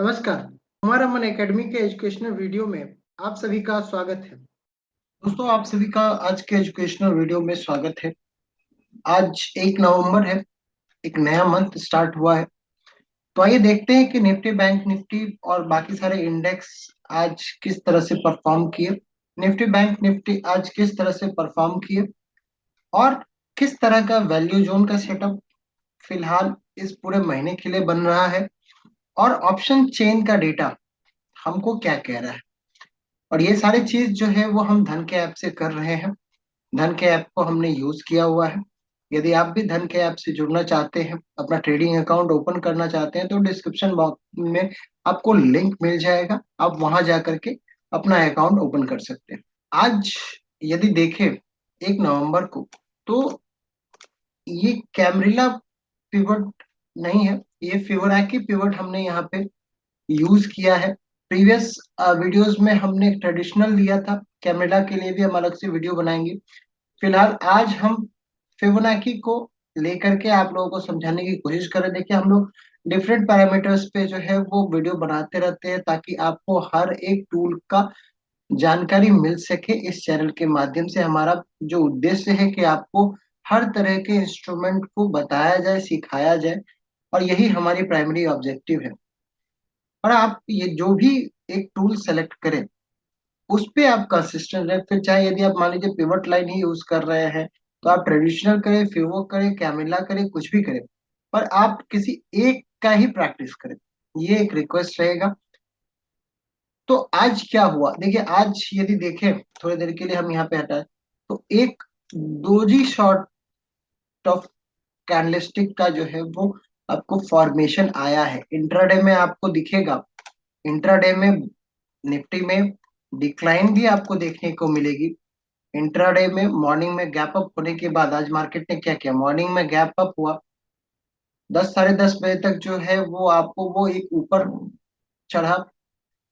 नमस्कार। हमारा मन एकेडमी के एजुकेशनल वीडियो में आप सभी का स्वागत है। दोस्तों, आप सभी का आज के एजुकेशनल वीडियो में स्वागत है। आज 1 नवंबर है। एक नया मंथ स्टार्ट हुआ है। तो आइए देखते हैं कि निफ्टी, बैंक निफ्टी और बाकी सारे इंडेक्स आज किस तरह से परफॉर्म किए। निफ्टी, बैंक निफ्टी आज किस तरह से परफॉर्म किए और किस तरह का वैल्यू जोन का सेटअप फिलहाल इस पूरे महीने के लिए बन रहा है और ऑप्शन चेन का डेटा हमको क्या कह रहा है। और ये सारी चीज जो है वो हम धन के ऐप से कर रहे हैं। धन के ऐप को हमने यूज किया हुआ है। यदि आप भी धन के ऐप से जुड़ना चाहते हैं, अपना ट्रेडिंग अकाउंट ओपन करना चाहते हैं, तो डिस्क्रिप्शन बॉक्स में आपको लिंक मिल जाएगा। आप वहां जा करके अपना अकाउंट ओपन कर सकते हैं। आज यदि देखें 1 नवंबर को, तो ये कैमरिला पिवट नहीं है, ये फिबोनाची पिवट हमने यहाँ पे यूज किया है। प्रीवियस वीडियोस में हमने ट्रेडिशनल लिया था। कैमरिला के लिए भी हम अलग से वीडियो बनाएंगे। फिलहाल आज हम फिबोनाची को लेकर के आप लोगों को समझाने की कोशिश करें। देखिए, हम लोग डिफरेंट पैरामीटर्स पे जो है वो वीडियो बनाते रहते हैं ताकि आपको हर एक टूल का जानकारी मिल सके। इस चैनल के माध्यम से हमारा जो उद्देश्य है कि आपको हर तरह के इंस्ट्रूमेंट को बताया जाए, सिखाया जाए, और यही हमारी प्राइमरी ऑब्जेक्टिव है। और आप ये जो भी एक टूल सेलेक्ट करें, उस पे आप कंसिस्टेंट रहे। फिर चाहे यदि आप मान लीजिए पिवट लाइन ही यूज कर रहे हैं, तो आप ट्रेडिशनल करें, फिवो करें, कैमिला करें, कुछ भी करें, पर आप किसी एक का ही प्रैक्टिस करें। ये एक रिक्वेस्ट रहेगा। तो आज क्या हुआ, देखिए आज यदि देखें, थोड़ी देर के लिए हम यहाँ पे हटाए, तो एक दोजी शॉर्ट ऑफ कैंडलस्टिक का जो है वो आपको फॉर्मेशन आया है। इंट्राडे में आपको दिखेगा। इंट्राडे में निफ्टी में डिक्लाइन भी आपको देखने को मिलेगी। इंट्राडे में मॉर्निंग में गैप अप होने के बाद आज मार्केट ने क्या किया, मॉर्निंग में गैप अप हुआ। 10 साढ़े 10 बजे तक जो है वो आपको वो एक ऊपर चढ़ा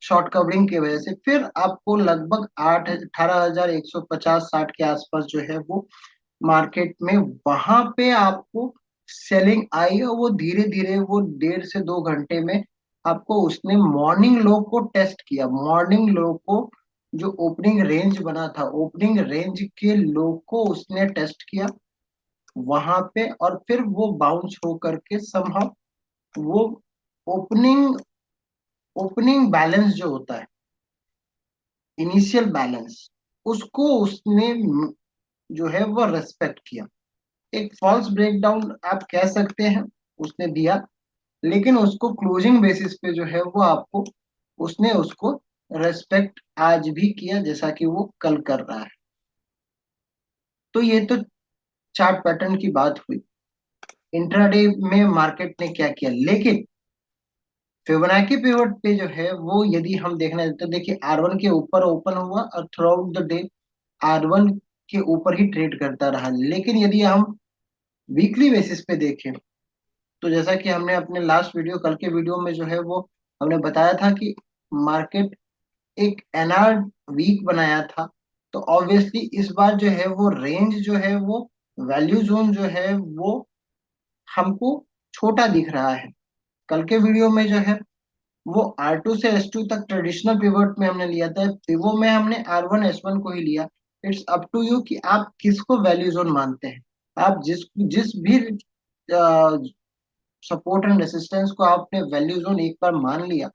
शॉर्ट कवरिंग की वजह से। फिर आपको लगभग 18,150-60 के आसपास जो है वो मार्केट में वहां पे आपको सेलिंग आई, और वो धीरे धीरे वो 1.5 से 2 घंटे में आपको उसने मॉर्निंग लो को टेस्ट किया। मॉर्निंग लो को, जो ओपनिंग रेंज बना था, ओपनिंग रेंज के लो को उसने टेस्ट किया वहां पे, और फिर वो बाउंस हो करके समहाउ वो ओपनिंग ओपनिंग बैलेंस जो होता है, इनिशियल बैलेंस, उसको उसने जो है वो रेस्पेक्ट किया। एक फॉल्स ब्रेकडाउन आप कह सकते हैं उसने दिया, लेकिन उसको क्लोजिंग बेसिस पे जो है वो आपको उसने उसको रेस्पेक्ट आज भी किया, जैसा कि वो कल कर रहा है। तो ये तो चार्ट पैटर्न की बात हुई। इंट्राडे में मार्केट ने क्या किया, लेकिन फिबोनाची पिवट पे जो है वो यदि हम देखना है, तो देखिए R1 के ऊपर ओपन हुआ और through out the day R1 के ऊपर ही ट्रेड करता रहा। लेकिन यदि हम वीकली बेसिस पे देखें, तो जैसा कि हमने अपने लास्ट वीडियो, कल के वीडियो में जो है वो हमने बताया था कि मार्केट एक एनआर वीक बनाया था। तो ऑब्वियसली इस बार जो है वो रेंज जो है वो वैल्यू जोन जो है वो हमको छोटा दिख रहा है। कल के वीडियो में जो है वो R2 से S2 तक ट्रेडिशनल पिवट में हमने लिया था, पिवो में हमने R1 S1 को ही लिया। इट्स अप टू यू कि आप किसको वैल्यू जोन मानते हैं। आप जिस जिस भी सपोर्ट एंड रेसिस्टेंस को आपने वैल्यू जोन एक बार मान लिया,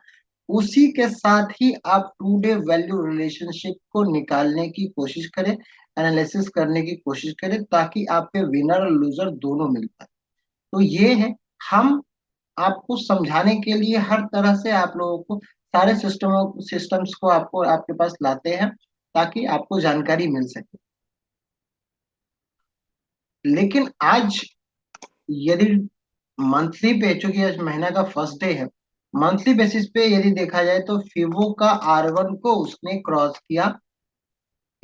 उसी के साथ ही आप 2 डे वैल्यू रिलेशनशिप को निकालने की कोशिश करें, एनालिसिस करने की कोशिश करें, ताकि आपके विनर और लूजर दोनों मिल पाए। तो ये है, हम आपको समझाने के लिए हर तरह से आप लोगों को सारे सिस्टम्स को आपको आपके पास लाते हैं ताकि आपको जानकारी मिल सके। लेकिन आज यदि मंथली पे, चूंकि आज महीना का फर्स्ट डे है, मंथली बेसिस पे यदि देखा जाए तो फिवो का R1 को उसने क्रॉस किया।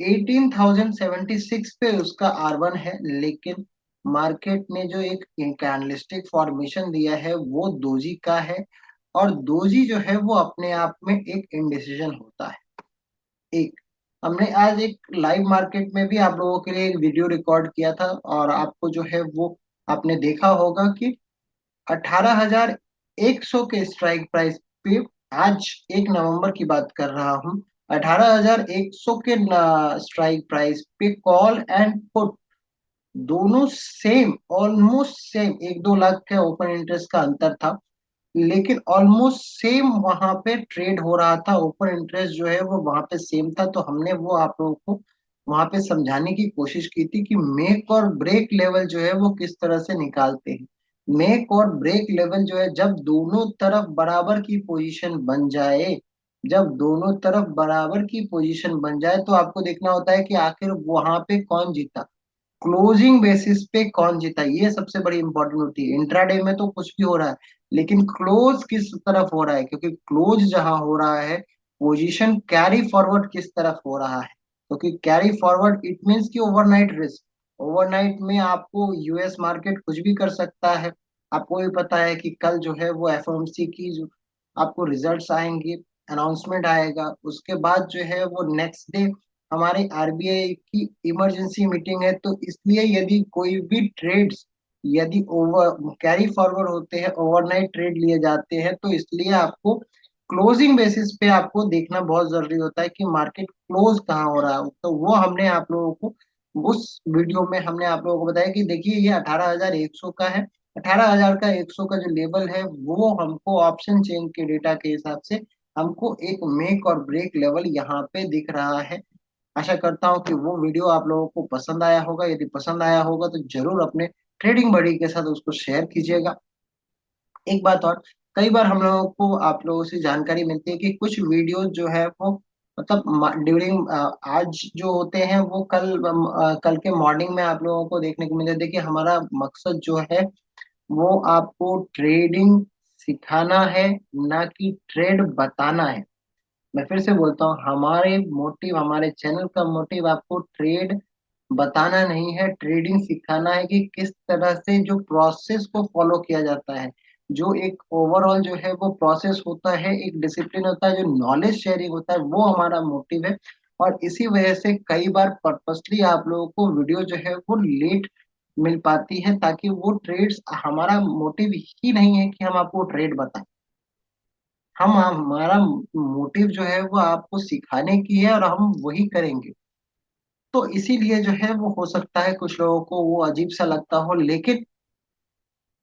18,076 पे उसका R1 है। लेकिन मार्केट ने जो एक कैंडलस्टिक फॉर्मेशन दिया है वो दोजी का है, और दोजी जो है वो अपने आप में एक इंडिसीजन होता है। एक हमने आज एक लाइव मार्केट में भी आप लोगों के लिए एक वीडियो रिकॉर्ड किया था, और आपको जो है वो आपने देखा होगा कि 18,100 के स्ट्राइक प्राइस पे आज 1 नवंबर की बात कर रहा हूँ, 18,100 के स्ट्राइक प्राइस पे कॉल एंड पुट दोनों सेम, ऑलमोस्ट सेम, 1-2 लाख का ओपन इंटरेस्ट का अंतर था, लेकिन ऑलमोस्ट सेम वहां पे ट्रेड हो रहा था। ओपन इंटरेस्ट जो है वो वहां पे सेम था। तो हमने वो आप लोगों को वहां पे समझाने की कोशिश की थी कि मेक और ब्रेक लेवल जो है वो किस तरह से निकालते हैं। मेक और ब्रेक लेवल जो है, जब दोनों तरफ बराबर की पोजीशन बन जाए, जब दोनों तरफ बराबर की पोजीशन बन जाए, तो आपको देखना होता है कि आखिर वहां पे कौन जीता, क्लोजिंग बेसिस पे कौन जीता। ये सबसे बड़ी इंपॉर्टेंट होती है। इंट्राडे में तो कुछ भी हो रहा है, लेकिन क्लोज किस तरफ हो रहा है, क्योंकि क्लोज जहां हो रहा है, पोजीशन कैरी फॉरवर्ड किस तरफ हो रहा है। क्योंकि कैरी फॉरवर्ड इट मींस कि ओवरनाइट रिस्क, ओवरनाइट में आपको यूएस मार्केट कुछ भी कर सकता है। आपको भी पता है कि कल जो है वो एफओएमसी की जो आपको रिजल्ट्स आएंगे, अनाउंसमेंट आएगा, उसके बाद जो है वो नेक्स्ट डे हमारे आरबीआई की इमरजेंसी मीटिंग है। तो इसलिए यदि कोई भी ट्रेड्स यदि ओवर कैरी फॉरवर्ड होते हैं, ओवरनाइट ट्रेड लिए जाते हैं, तो इसलिए आपको क्लोजिंग बेसिस पे आपको देखना बहुत जरूरी होता है कि मार्केट क्लोज कहाँ हो रहा है। तो वो हमने आप लोगों को उस वीडियो में हमने आप लोगों को बताया कि देखिए ये 18,100 का है। 18,000 का 100 का जो लेवल है वो हमको ऑप्शन चेन के डेटा के हिसाब से हमको एक मेक और ब्रेक लेवल यहाँ पे दिख रहा है। आशा करता हूँ कि वो वीडियो आप लोगों को पसंद आया होगा। यदि पसंद आया होगा तो जरूर अपने ट्रेडिंग बड़ी के साथ उसको शेयर कीजिएगा। एक बात और, कई बार हम लोगों को आप लोगों से जानकारी मिलती है कि कुछ वीडियो जो है वो मतलब ड्यूरिंग आज जो होते हैं वो कल के मॉर्निंग में आप लोगों को देखने को मिले। देखिए हमारा मकसद जो है वो आपको ट्रेडिंग सिखाना है, ना कि ट्रेड बताना है। मैं फिर से बोलता हूँ, हमारे मोटिव, हमारे चैनल का मोटिव आपको ट्रेड बताना नहीं है, ट्रेडिंग सिखाना है कि किस तरह से जो प्रोसेस को फॉलो किया जाता है, जो एक ओवरऑल जो है वो प्रोसेस होता है, एक डिसिप्लिन होता है, जो नॉलेज शेयरिंग होता है, वो हमारा मोटिव है। और इसी वजह से कई बार पर्पसली आप लोगों को वीडियो जो है वो लेट मिल पाती है, ताकि वो ट्रेड्स, हमारा मोटिव ही नहीं है कि हम आपको ट्रेड बताएं, हम हमारा मोटिव जो है वो आपको सिखाने की है और हम वही करेंगे। तो इसीलिए जो है वो हो सकता है कुछ लोगों को वो अजीब सा लगता हो, लेकिन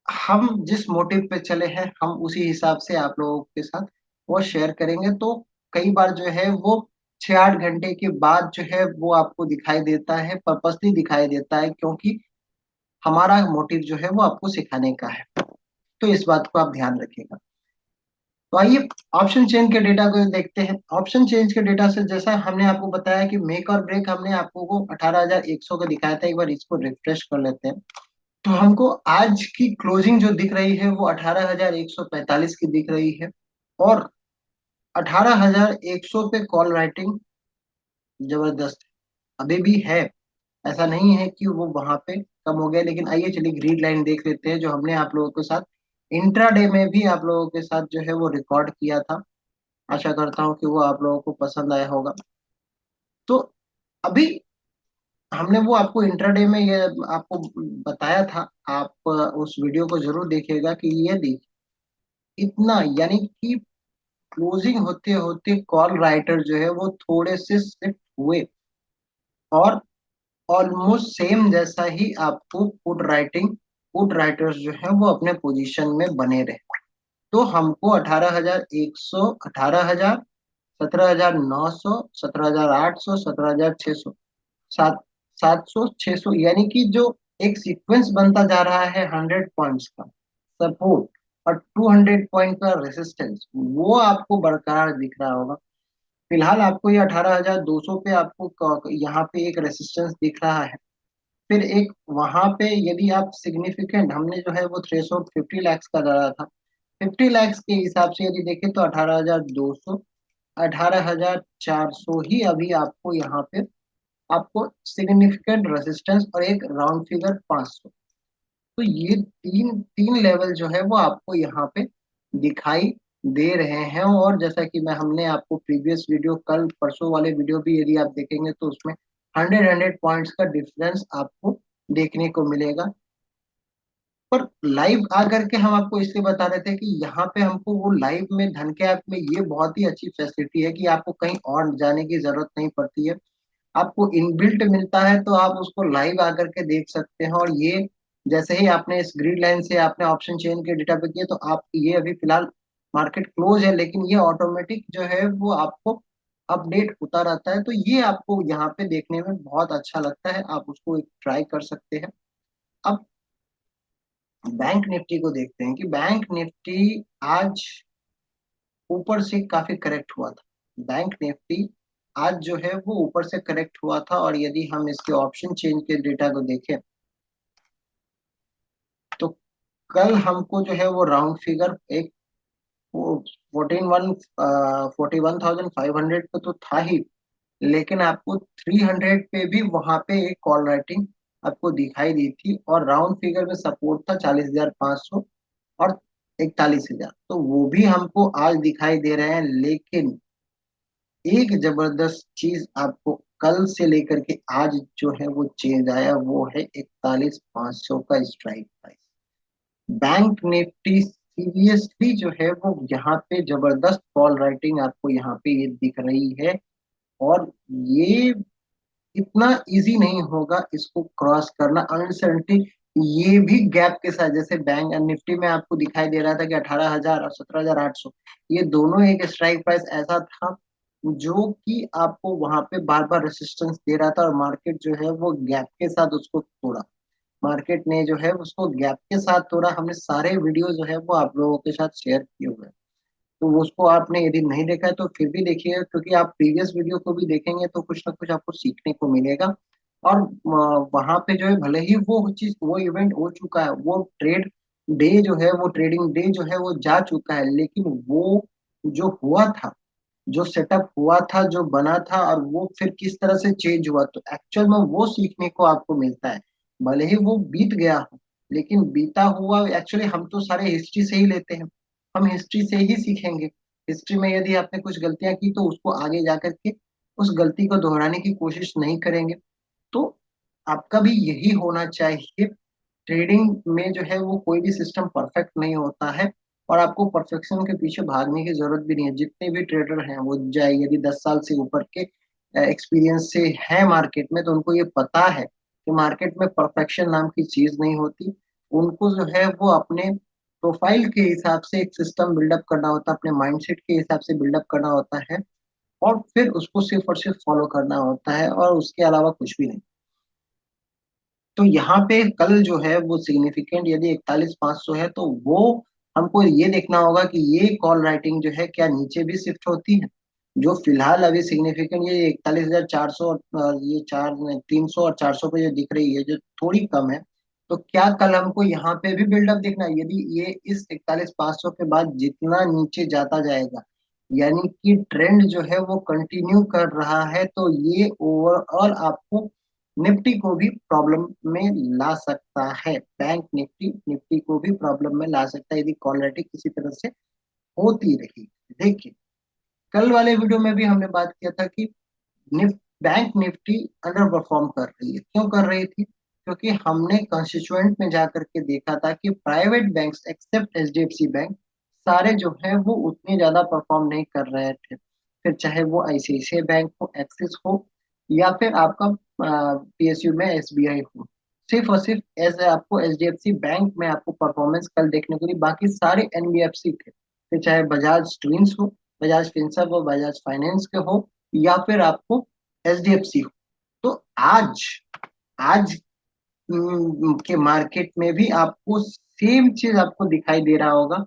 हम जिस मोटिव पे चले हैं हम उसी हिसाब से आप लोगों के साथ वो शेयर करेंगे। तो कई बार जो है वो 6-8 घंटे के बाद जो है वो आपको दिखाई देता है, पर्पसली दिखाई देता है, क्योंकि हमारा मोटिव जो है वो आपको सिखाने का है। तो इस बात को आप ध्यान रखिएगा। तो आइए ऑप्शन चेन के डेटा को देखते हैं। ऑप्शन चेंज के डेटा से जैसा हमने आपको बताया कि मेक और ब्रेक हमने आपको को 18,100 का दिखाया था, एक बार इसको रिफ्रेश कर लेते हैं। तो हमको आज की क्लोजिंग जो दिख रही है वो 18,145 की दिख रही है। और 18,100 पे कॉल राइटिंग जबरदस्त अभी भी है। ऐसा नहीं है कि वो वहां पे कम हो गया। लेकिन आइए चलिए ग्रीन लाइन देख लेते हैं, जो हमने आप लोगों के साथ इंट्राडे में भी आप लोगों के साथ जो है वो रिकॉर्ड किया था। आशा करता हूँ कि वो आप लोगों को पसंद आया होगा। तो अभी हमने वो आपको इंट्राडे में ये आपको बताया था। आप उस वीडियो को जरूर देखिएगा कि ये देखिए इतना, यानी कि क्लोजिंग होते होते कॉल राइटर जो है वो थोड़े से शिफ्ट हुए, और ऑलमोस्ट सेम जैसा ही आपको पुट राइटर्स जो है वो अपने पोजीशन में बने रहे। तो हमको 18,100, 18,000, 17,900, 17,800, 17,600, सात 700, 600, यानी कि जो एक सीक्वेंस बनता जा रहा है 100 पॉइंट्स का सपोर्ट और 200 पॉइंट का रेसिस्टेंस, वो आपको बरकरार दिख रहा होगा। फिलहाल आपको ये 18,200 पे आपको यहाँ पे एक रेसिस्टेंस दिख रहा है। फिर एक वहां पे यदि आप सिग्निफिकेंट, हमने जो है वो थ्रेशोल्ड 50 लाख का डाला था, 50 लाख के हिसाब से यदि देखें तो 18,200, 18,400 ही अभी आपको यहाँ पे आपको सिग्निफिकेंट रेजिस्टेंस, और एक राउंड फिगर 500। तो ये तीन तीन लेवल जो है वो आपको यहाँ पे दिखाई दे रहे हैं। और जैसा कि मैं हमने आपको प्रीवियस वीडियो, कल परसों वाले वीडियो भी यदि आप देखेंगे तो उसमें 100 पॉइंट्स का डिफरेंस आपको देखने को मिलेगा। पर लाइव आकर के हम आपको इसलिए बता रहे थे कि यहाँ पे हमको वो लाइव में धन के ऐप में ये बहुत ही अच्छी फैसिलिटी है कि आपको कहीं और जाने की जरूरत नहीं पड़ती है। आपको इनबिल्ट मिलता है, तो आप उसको लाइव आकर के देख सकते हैं। और ये जैसे ही आपने इस ग्रिड लाइन से आपने ऑप्शन चेन के डेटा पे किया, तो आप ये अभी फिलहाल मार्केट क्लोज है, लेकिन ये ऑटोमेटिक जो है वो आपको अपडेट होता रहता है। तो ये आपको यहाँ पे देखने में बहुत अच्छा लगता है, आप उसको एक ट्राई कर सकते हैं। अब बैंक निफ्टी को देखते हैं कि बैंक निफ्टी आज ऊपर से काफी करेक्ट हुआ था। बैंक निफ्टी आज जो है वो ऊपर से करेक्ट हुआ था, और यदि हम इसके ऑप्शन चेंज के डेटा को देखें, तो कल हमको जो है वो राउंड फिगर एक 41,500 पे तो था ही, लेकिन आपको 300 पे भी वहां पे एक कॉल राइटिंग आपको दिखाई दी थी, और राउंड फिगर में सपोर्ट था 40,500 और 41,000, तो वो भी हमको आज दिखाई दे रहे हैं। लेकिन एक जबरदस्त चीज आपको कल से लेकर के आज जो है वो चेंज आया, वो है 41,500 का strike price. Bank Nifty seriously जो है वो यहाँ पे जबरदस्त कॉल राइटिंग आपको यहाँ पे ये दिख रही है। और ये इतना इजी नहीं होगा इसको क्रॉस करना, अनसर्टेनिटी। ये भी गैप के साथ, जैसे बैंक निफ्टी में आपको दिखाई दे रहा था कि 18,000 और 17,800, ये दोनों एक स्ट्राइक प्राइस ऐसा था जो कि आपको वहां पे बार बार रेसिस्टेंस दे रहा था, और मार्केट जो है वो गैप के साथ उसको तोड़ा। मार्केट ने जो है उसको गैप के साथ तोड़ा। हमने सारे वीडियो जो है वो आप लोगों के साथ शेयर किए हुए हैं, तो वो उसको आपने यदि नहीं देखा है तो फिर भी देखिएगा, क्योंकि आप प्रीवियस वीडियो को भी देखेंगे तो कुछ ना कुछ आपको सीखने को मिलेगा। और वहां पे जो है भले ही वो चीज वो इवेंट हो चुका है, वो ट्रेड डे जो है वो ट्रेडिंग डे जो है वो जा चुका है, लेकिन वो जो हुआ था, जो सेटअप हुआ था, जो बना था, और वो फिर किस तरह से चेंज हुआ, तो एक्चुअल में वो सीखने को आपको मिलता है। भले ही वो बीत गया हो, लेकिन बीता हुआ एक्चुअली हम तो सारे हिस्ट्री से ही लेते हैं, हम हिस्ट्री से ही सीखेंगे। हिस्ट्री में यदि आपने कुछ गलतियां की तो उसको आगे जाकर के उस गलती को दोहराने की कोशिश नहीं करेंगे। तो आपका भी यही होना चाहिए। ट्रेडिंग में जो है वो कोई भी सिस्टम परफेक्ट नहीं होता है, और आपको परफेक्शन के पीछे भागने की जरूरत भी नहीं है। जितने भी ट्रेडर हैं वो जाए यदि 10 साल से ऊपर के एक्सपीरियंस से है मार्केट में, तो उनको ये पता है कि मार्केट में परफेक्शन नाम की चीज नहीं होती। उनको जो है वो अपने प्रोफाइल के हिसाब से एक सिस्टम बिल्डअप करना होता है, अपने माइंडसेट के हिसाब से बिल्डअप करना होता है, और फिर उसको सिर्फ और सिर्फ फॉलो करना होता है, और उसके अलावा कुछ भी नहीं। तो यहाँ पे कल जो है वो सिग्निफिकेंट यदि 41,500 है, तो वो हमको ये देखना होगा कि ये कॉल राइटिंग जो है क्या नीचे भी शिफ्ट होती है। जो फिलहाल अभी सिग्निफिकेंट ये 41,400 और ये 300 और 400 पे जो दिख रही है, जो थोड़ी कम है, तो क्या कल हमको यहाँ पे भी बिल्डअप देखना है? यदि ये इस 41,500 के बाद जितना नीचे जाता जाएगा, यानी कि ट्रेंड जो है वो कंटिन्यू कर रहा है, तो ये ओवरऑल आपको निफ्टी को भी प्रॉब्लम में ला सकता है। बैंक निफ्टी निफ्टी को भी प्रॉब्लम में ला सकता है यदि क्वालिटी किसी तरह से होती रही। देखिए, कल वाले वीडियो में भी हमने बात किया था कि बैंक निफ्टी अंडर परफॉर्म कर रही है। क्यों कर रही थी? क्योंकि हमने कंस्टिट्यूएंट में जाकर के देखा था कि private banks except HDFC bank सारे जो है वो उतने ज्यादा परफॉर्म नहीं कर रहे थे। फिर चाहे वो आईसीआईसीआई बैंक हो, एक्सिस हो, या फिर आपका पीएसयू में एसबीआई हो, सिर्फ और सिर्फ ऐसे आपको एचडीएफसी बैंक में आपको परफॉर्मेंस कल देखने को नहीं, बाकी सारे एनबीएफसी थे। फिर चाहे बजाज ट्विंस हो, बजाज फिंसर्व हो, बजाज फाइनेंस के हो, या फिर आपको एचडीएफसी हो। तो आज आज के मार्केट में भी आपको सेम चीज आपको दिखाई दे रहा होगा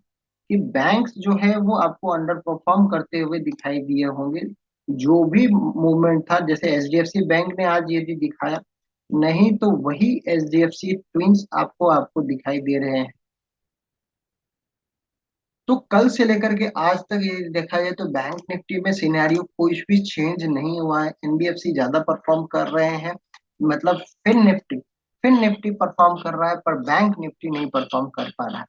कि बैंक्स जो है वो आपको अंडर परफॉर्म करते हुए दिखाई दिए होंगे। जो भी मूवमेंट था, जैसे एचडीएफसी बैंक ने आज यदि दिखाया, नहीं तो वही एचडीएफसी ट्विंस आपको आपको दिखाई दे रहे हैं। तो कल से लेकर के आज तक ये देखा जाए तो बैंक निफ्टी में सिनेरियो कोई भी चेंज नहीं हुआ है। एनबीएफसी ज्यादा परफॉर्म कर रहे हैं, मतलब फिन निफ्टी परफॉर्म कर रहा है, पर बैंक निफ्टी नहीं परफॉर्म कर पा रहा है।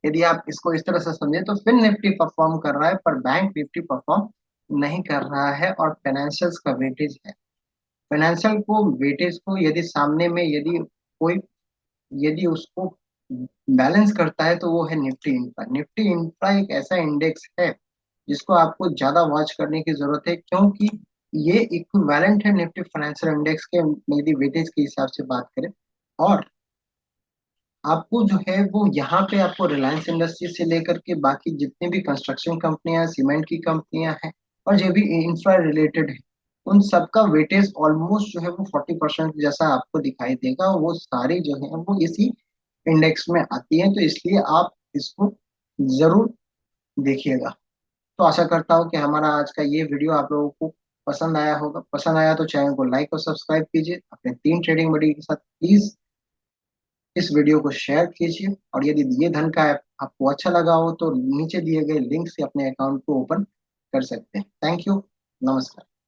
यदि आप इसको इस तरह से समझे तो फिन निफ्टी परफॉर्म कर रहा है, पर बैंक निफ्टी परफॉर्म नहीं कर रहा है। और फाइनेंशियल्स का वेटेज है, फाइनेंशियल को वेटेज को यदि सामने में यदि कोई, यदि उसको बैलेंस करता है तो वो है निफ्टी इंफ्रा। निफ्टी इंफ्रा एक ऐसा इंडेक्स है जिसको आपको ज्यादा वॉच करने की जरूरत है, क्योंकि ये इक्विवेलेंट है निफ्टी फाइनेंशियल इंडेक्स के, मेरी वेटेज के हिसाब से बात करें। और आपको जो है वो यहाँ पे आपको रिलायंस इंडस्ट्री से लेकर के बाकी जितने भी कंस्ट्रक्शन कंपनियां, सीमेंट की कंपनियां हैं और जो भी इंफ्रा रिलेटेड है, उन सबका वेटेज ऑलमोस्ट जो है वो 40% जैसा आपको दिखाई देगा, और वो सारी जो है वो इसी इंडेक्स में आती है। तो इसलिए आप इसको जरूर देखिएगा। तो आशा करता हूँ कि हमारा आज का ये वीडियो आप लोगों को पसंद आया होगा। पसंद आया तो चैनल को लाइक और सब्सक्राइब कीजिए। अपने 3 ट्रेडिंग बडी के साथ प्लीज इस वीडियो को शेयर कीजिए, और यदि ये धन का ऐप आपको अच्छा लगा हो तो नीचे दिए गए लिंक से अपने अकाउंट को ओपन कर सकते हैं। Thank you. नमस्कार।